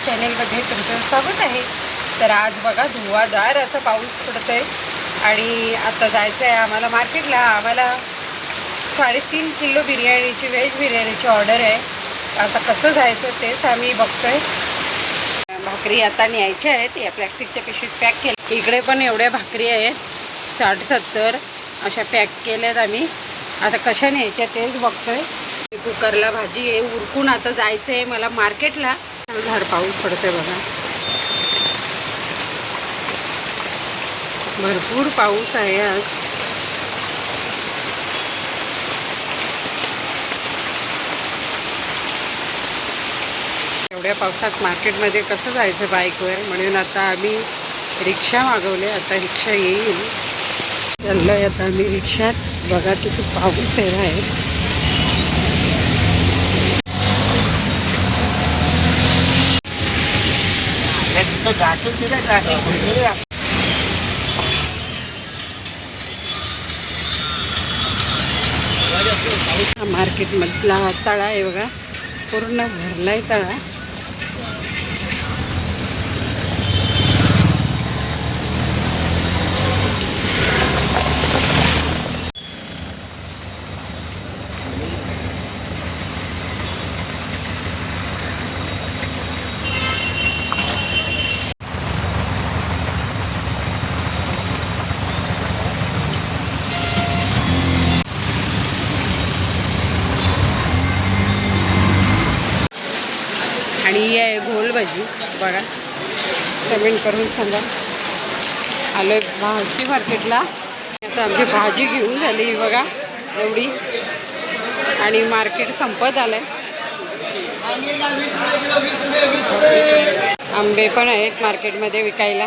चॅनेलमध्ये तुमचं स्वागत आहे। तर आज बघा धुवाधार असा पाऊस पडतोय आणि आता जायचं आहे आम्हाला मार्केटला। आम्हाला 3.5 किलो बिर्याणीची व्हेज बिर्याणीची ऑर्डर आहे। आता कसं जायचं तेच आम्ही बघतोय। भाकरी आता न्यायच्या आहेत, या प्लॅस्टिकच्या पिशवीत पॅक केल्या। इकडे पण एवढ्या भाकरी आहेत, 60-70 अशा पॅक केल्यात आम्ही। आता कशा न्यायच्या तेच बघतोय। कुकरला भाजी आहे, उरकून आता जायचं आहे मला मार्केटला। धार पाऊस पडतोय बघा, भरपूर पाऊस आहे आज। एवढ्या पावसात मार्केटमध्ये कसं जायचं बाईकवर, म्हणून आता आम्ही रिक्षा मागवले। आता रिक्षा येईल, चाललोय आता आम्ही रिक्षात। बघा किती पाऊस आहे बाहेर। मार्केटमधला तळा आहे बघा, पूर्ण भरलाय तळा। आणि ही आहे घोल भाजी बघा, कमेंट करून सांगा। आलोय भाजी मार्केटला। आता आमची भाजी घेऊन झाली बघा एवढी, आणि मार्केट संपत आलंय। आंबे पण आहेत मार्केटमध्ये विकायला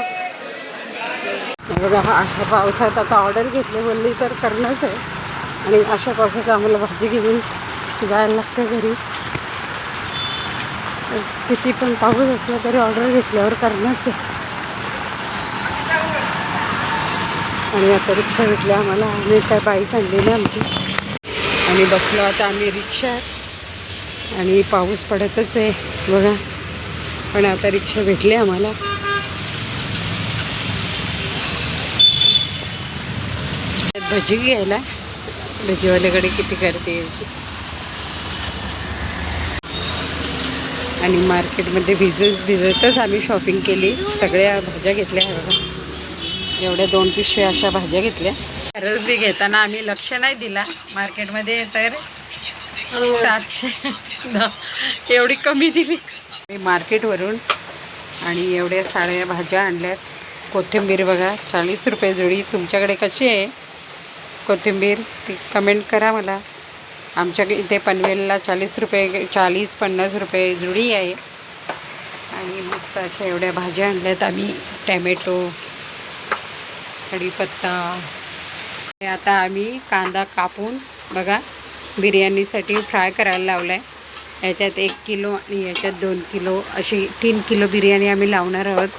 बघा। अशा पावसात आता ऑर्डर घेतली बोलली तर करणंच आहे, आणि अशा पावसात आम्हाला भाजी घेऊन जायला लागतं घरी। किती पण पाऊस असला तरी ऑर्डर घेतल्यावर करणंच आहे। आणि आता रिक्षा भेटली आम्हाला, आम्ही काय बाईक आणली ना आमची, आणि बसलो आता आम्ही रिक्षात। आणि पाऊस पडतच आहे बघा, पण आता रिक्षा भेटली आम्हाला। भजी घ्यायला, भजीवाल्याकडे किती गर्दी आहे। आणि मार्केटमध्ये भिजतच आम्ही शॉपिंग केली, सगळ्या भाज्या घेतल्या बघा। एवढ्या 2 पिशव्या अशा भाज्या घेतल्या। रस बी घेताना आम्ही लक्ष नाही दिला, मार्केटमध्ये तर 700 एवढी कमी दिली मार्केटवरून। आणि एवढ्या साड्या भाज्या आणल्यात। कोथिंबीर बघा 40 रुपये जुडी। तुमच्याकडे कशी आहे कोथिंबीर ती कमेंट करा मला। आमच्या इथे पनवेलला 40 रुपये, 40-50 रुपये जुडी आहे। आणि मस्त अशा एवढ्या भाज्या आणल्यात आम्ही, टॅमॅटो, कढीपत्ता। आता आम्ही कांदा कापून बघा बिर्याणीसाठी फ्राय करायला लावला आहे। याच्यात 1 किलो आणि याच्यात 2 किलो अशी 3 किलो बिर्याणी आम्ही लावणार आहोत।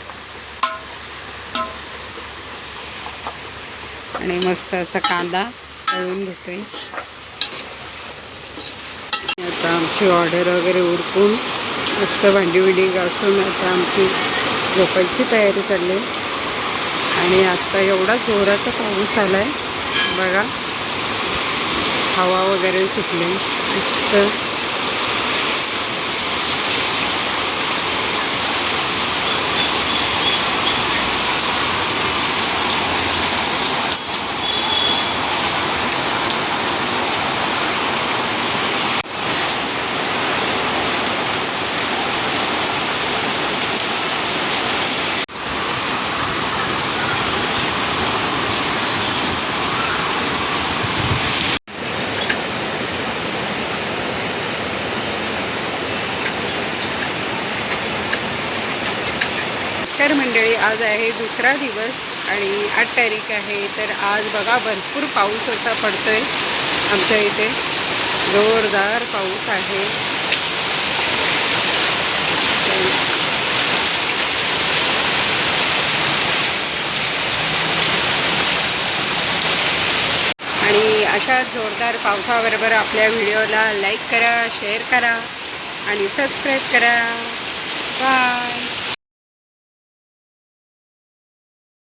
आणि मस्त असा कांदा तळून घेतोय। आता आमची ऑर्डर वगैरे उरकून मस्त भांडी बिंडी घासून आता आमची झोपायची तयारी चालली। आणि आता एवढा जोराचा पाऊस आला आहे बघा, हवा वगैरे सुटली मस्त। तर मंडळी आज आहे दुसरा दिवस आणि 8 तारीख आहे। तर आज बघा भरपूर पाऊस असा पडतोय आमच्या इथे, जोरदार पाऊस आहे। आणि अशा जोरदार पावसाबरोबर आपल्या व्हिडिओला लाईक करा, शेअर करा आणि सबस्क्राईब करा। बाय.